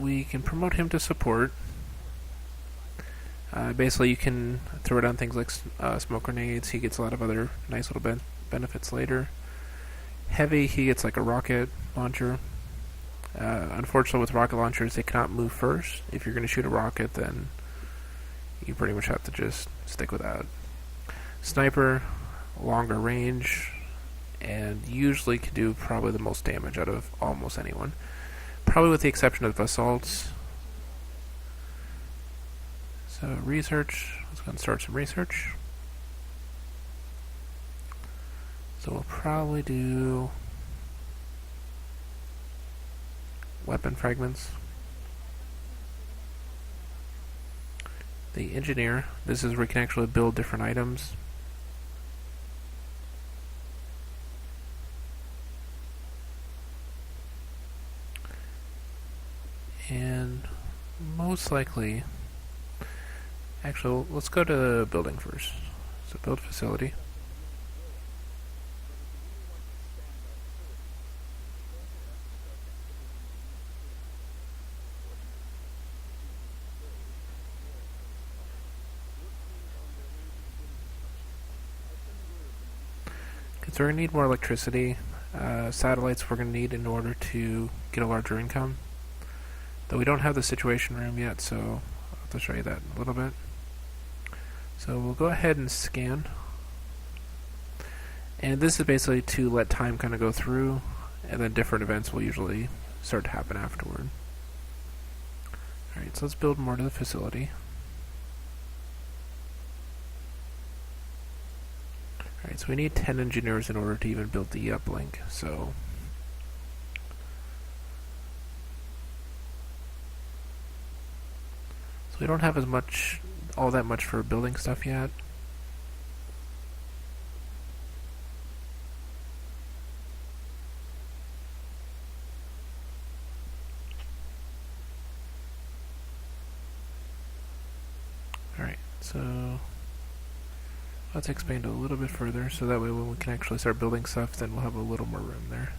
we can promote him to support. Basically, you can throw down things like smoke grenades. He gets a lot of other nice little benefits later. Heavy, he gets like a rocket launcher. Unfortunately, with rocket launchers, they cannot move first. If you're going to shoot a rocket, then you pretty much have to just stick with that. Sniper, longer range, and usually can do probably the most damage out of almost anyone. Probably with the exception of assaults. So research, let's go and start some research. So we'll probably do weapon fragments. The engineer, this is where we can actually build different items. And most likely, actually, let's go to building first. So build facility. So we're going to need more electricity. Satellites we're going to need in order to get a larger income. Though we don't have the situation room yet, so I'll have to show you that in a little bit. So we'll go ahead and scan. And this is basically to let time kind of go through, and then different events will usually start to happen afterward. Alright, so let's build more to the facility. Alright, so we need 10 engineers in order to even build the uplink, so we don't have all that much for building stuff yet. Alright, so let's expand a little bit further, so that way when we can actually start building stuff, then we'll have a little more room there.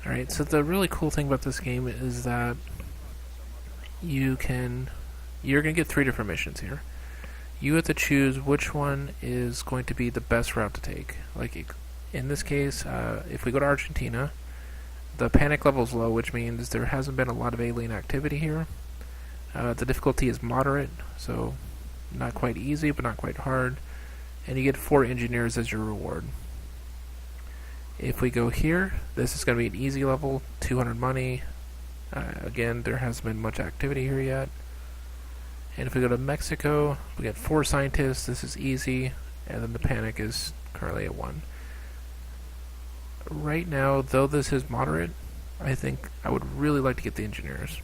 Alright, so the really cool thing about this game is that you're going to get 3 different missions here. You have to choose which one is going to be the best route to take. Like in this case, if we go to Argentina, the panic level is low, which means there hasn't been a lot of alien activity here. The difficulty is moderate, so not quite easy, but not quite hard. And you get 4 engineers as your reward. If we go here, this is going to be an easy level, 200 money. Again, there hasn't been much activity here yet. And if we go to Mexico, we get 4 scientists, this is easy, and then the panic is currently at 1. Right now, though this is moderate, I think I would really like to get the engineers.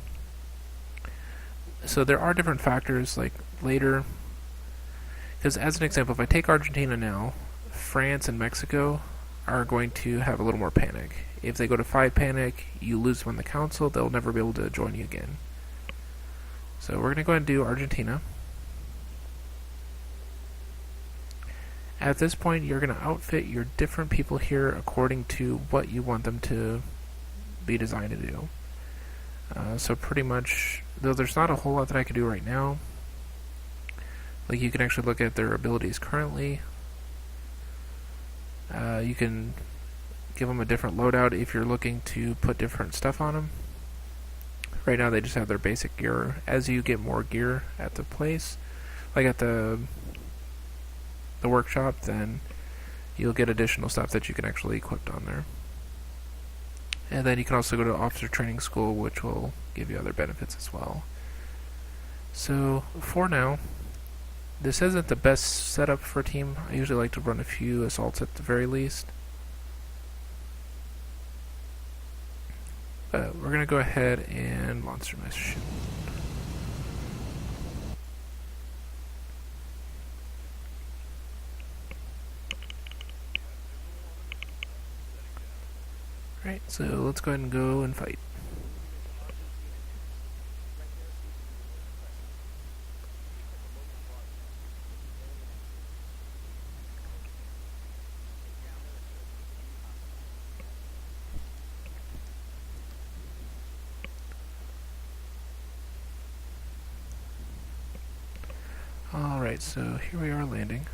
So there are different factors, like later, because as an example, if I take Argentina now, France and Mexico are going to have a little more panic. If they go to 5 panic, you lose them in the council, they'll never be able to join you again. So we're going to go ahead and do Argentina. At this point, you're going to outfit your different people here according to what you want them to be designed to do. So pretty much, though there's not a whole lot that I can do right now, like you can actually look at their abilities currently. You can give them a different loadout if you're looking to put different stuff on them. Right now they just have their basic gear. As you get more gear at the place, like at the workshop, then you'll get additional stuff that you can actually equip on there. And then you can also go to officer training school, which will give you other benefits as well. So for now, this isn't the best setup for a team. I usually like to run a few assaults at the very least. But we're going to go ahead and monster mission. Alright, so let's go ahead and go and fight. Alright, so here we are landing.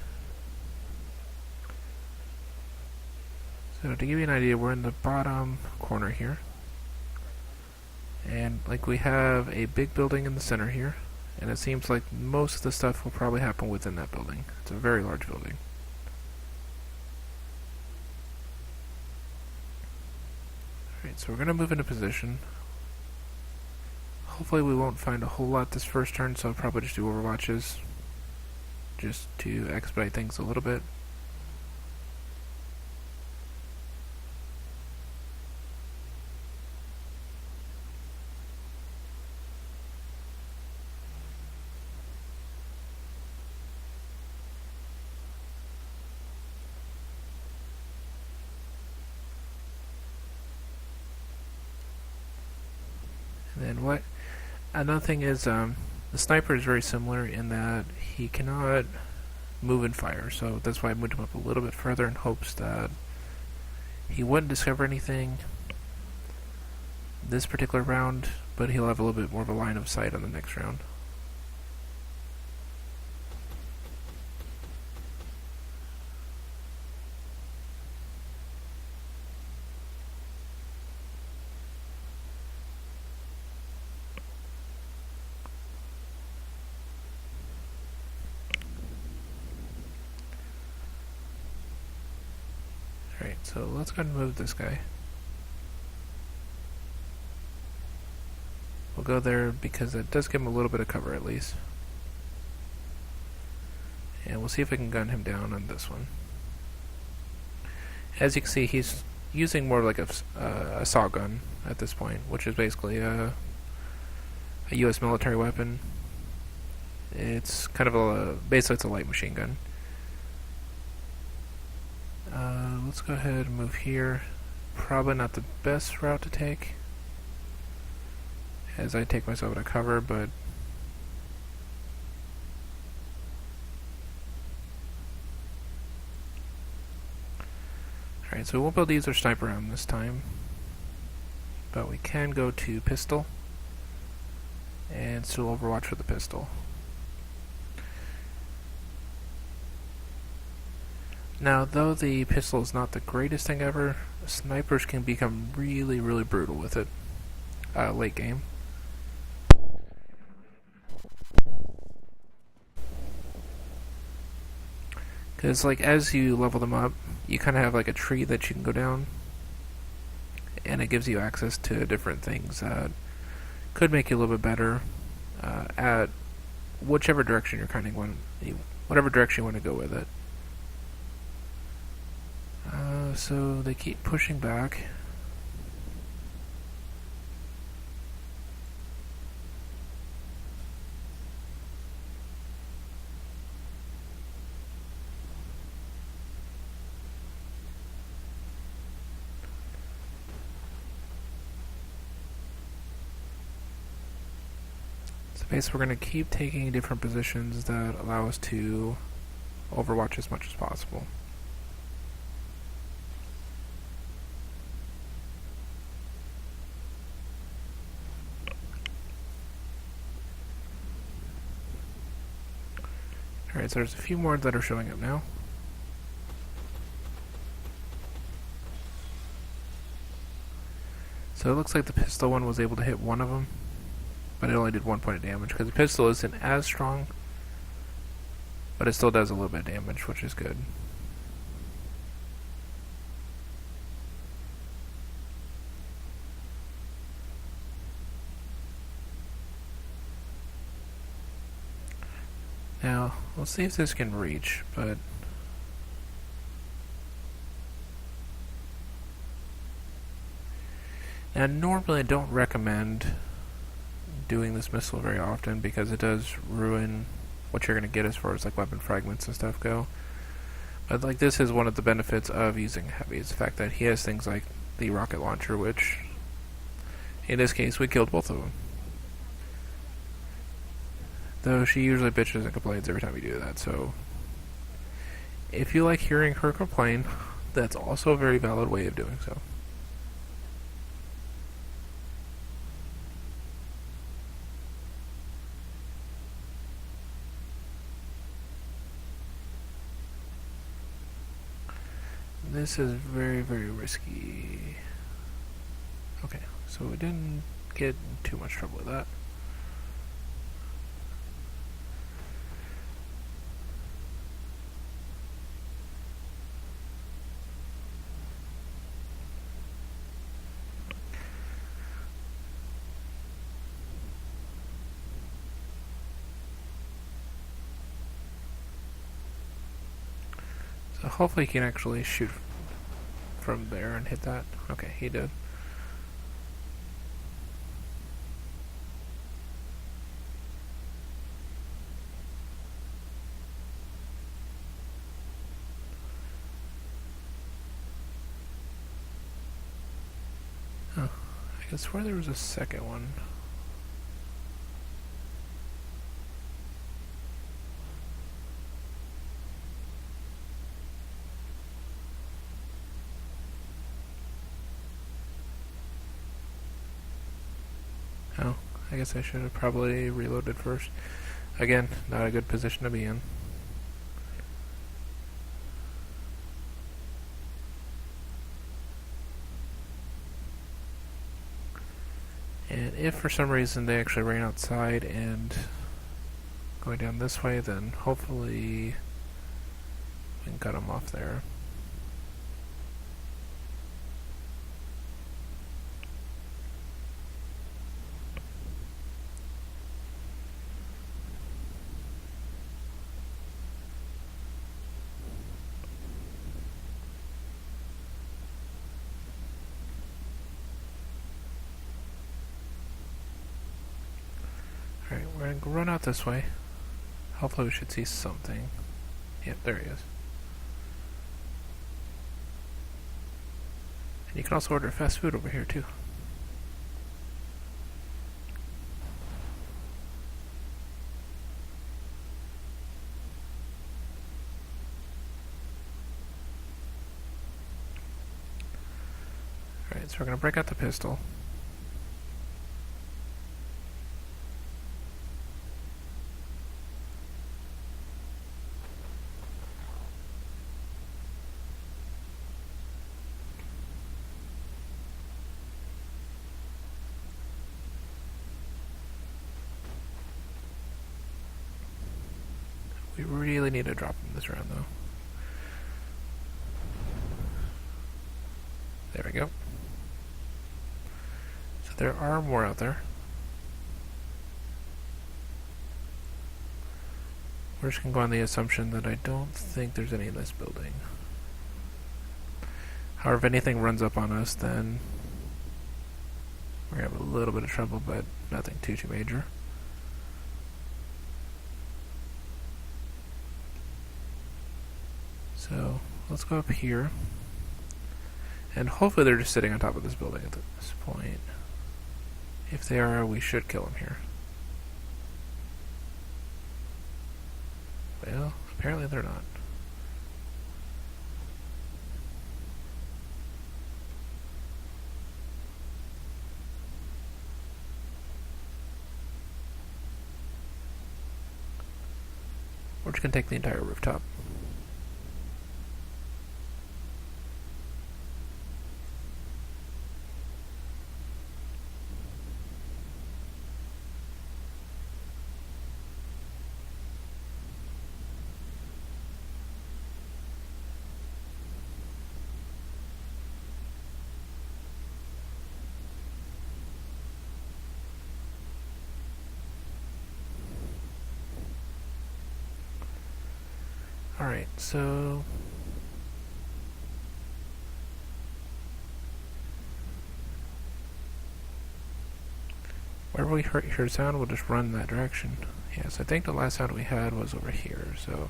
So to give you an idea, we're in the bottom corner here. And like we have a big building in the center here, and it seems like most of the stuff will probably happen within that building. It's a very large building. Alright, so we're going to move into position. Hopefully we won't find a whole lot this first turn, so I'll probably just do overwatches, just to expedite things a little bit. And then another thing is, the sniper is very similar in that he cannot move and fire, so that's why I moved him up a little bit further in hopes that he wouldn't discover anything this particular round, but he'll have a little bit more of a line of sight on the next round. Alright, so let's go ahead and move this guy. We'll go there because it does give him a little bit of cover at least. And we'll see if we can gun him down on this one. As you can see, he's using more like a assault gun at this point, which is basically a U.S. military weapon. It's kind of basically it's a light machine gun. Let's go ahead and move here. Probably not the best route to take, as I take myself out of cover, but alright, so we won't be able to use our sniper round this time, but we can go to pistol and still overwatch with the pistol. Now, though the pistol is not the greatest thing ever, snipers can become really, really brutal with it late game. Because, like, as you level them up, you kind of have like a tree that you can go down, and it gives you access to different things that could make you a little bit better at whichever direction you're kind of whatever direction you want to go with it. So they keep pushing back. So basically we're going to keep taking different positions that allow us to overwatch as much as possible. Alright, so there's a few more that are showing up now. So it looks like the pistol one was able to hit one of them, but it only did 1 point of damage, because the pistol isn't as strong, but it still does a little bit of damage, which is good. Now, let's see if this can reach, but now normally I don't recommend doing this missile very often because it does ruin what you're going to get as far as like weapon fragments and stuff go. But like this is one of the benefits of using heavy, is the fact that he has things like the rocket launcher, which in this case we killed both of them. Though she usually bitches and complains every time we do that, so if you like hearing her complain, that's also a very valid way of doing so. This is very, very risky. Okay, so we didn't get in too much trouble with that. So hopefully he can actually shoot from there and hit that. Okay, he did. Oh, I guess where there was a second one. Oh, I guess I should have probably reloaded first. Again, not a good position to be in. And if for some reason they actually ran outside and going down this way, then hopefully we can cut them off there. Alright, we're going to run out this way. Hopefully we should see something. Yep, there he is. And you can also order fast food over here too. Alright, so we're going to break out the pistol. We really need to drop him this round though. There we go. So there are more out there. We're just going to go on the assumption that I don't think there's any in this building. However, if anything runs up on us, then we're going to have a little bit of trouble, but nothing too major. So let's go up here. And hopefully they're just sitting on top of this building at this point. If they are, we should kill them here. Well, apparently they're not. We're just going to take the entire rooftop. Alright, so wherever we hear sound, we'll just run in that direction. Yes, I think the last sound we had was over here, so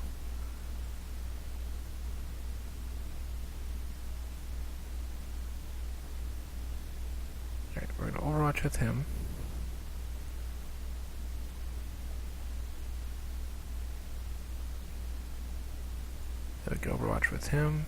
alright, we're going to overwatch with him. Then we can overwatch with him.